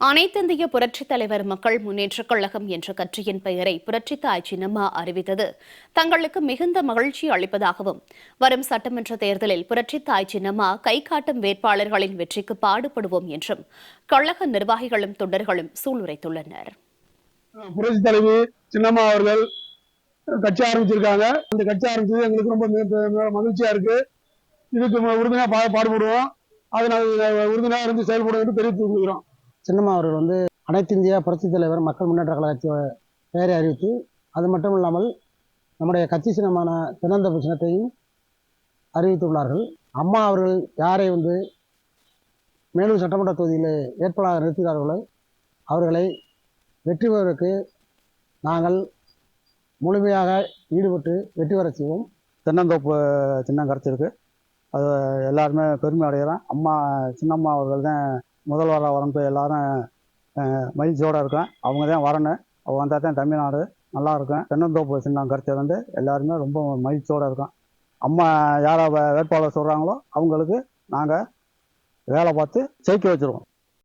அனைத்திந்திய புரட்சித் தலைவர் மக்கள் முன்னேற்றக் கழகம் என்ற கட்சியின் பெயரை புரட்சித் தாய் சின்னம்மா அறிவித்தது தங்களுக்கு மிகுந்த மகிழ்ச்சி அளிப்பதாகவும் வரும் சட்டமன்ற தேர்தலில் புரட்சித் தாய் சின்னம்மா கை காட்டும் வேட்பாளர்களின் வெற்றிக்கு பாடுபடுவோம் என்றும் கழக நிர்வாகிகளும் தொண்டர்களும் சூளுரைத்துள்ளனர். புரட்சித் தலைவி சின்னம்மா அவர்கள் கட்சி ஆரம்பிச்சிருக்காங்க. அந்த கட்சி ஆரம்பிச்சது எங்களுக்கு ரொம்ப மகிழ்ச்சியா இருக்கு. இதுக்கு உறுதுணையா பாடுபடுவோம். அதை நாங்கள் உறுதுணையாக இருந்து செயல்படுவோம் என்று தெரிவித்துக் கொள்கிறோம். சின்னம்மா அவர்கள் அனைத்து இந்திய புரட்சித் தலைவர் மக்கள் முன்னேற்ற கழக பெயரை அறிவித்து, அது மட்டும் இல்லாமல் நம்முடைய கட்சி சின்னமான தென்னந்தோப்பு சின்னத்தையும் அறிவித்துள்ளார்கள். அம்மா அவர்கள் யாரை மேலும் சட்டமன்ற தொகுதியில் வேட்பாளராக நிறுத்துகிறார்களோ அவர்களை வெற்றி பெறுவதற்கு நாங்கள் முழுமையாக ஈடுபட்டு வெற்றி பெற செய்வோம். தென்னந்தோப்பு சின்னம் கிடச்சிருக்கு. அது எல்லாருமே பெருமை அடைகிறோம். சின்னம்மா அவர்கள் தான் முதல்வராக வரணும். எல்லாரும் மகிழ்ச்சியோடு இருக்கேன். அவங்க தான் வரணும். அவங்க வந்தால் தான் தமிழ்நாடு நல்லா இருக்கும். தென்னந்தோப்பு சின்னம் கிடச்சது எல்லாருமே ரொம்ப மகிழ்ச்சியோடு இருக்கோம். அம்மா யாரை வேட்பாளர் சொல்கிறாங்களோ அவங்களுக்கு நாங்கள் வேலை பார்த்து ஜெயிக்க வச்சுருவோம்.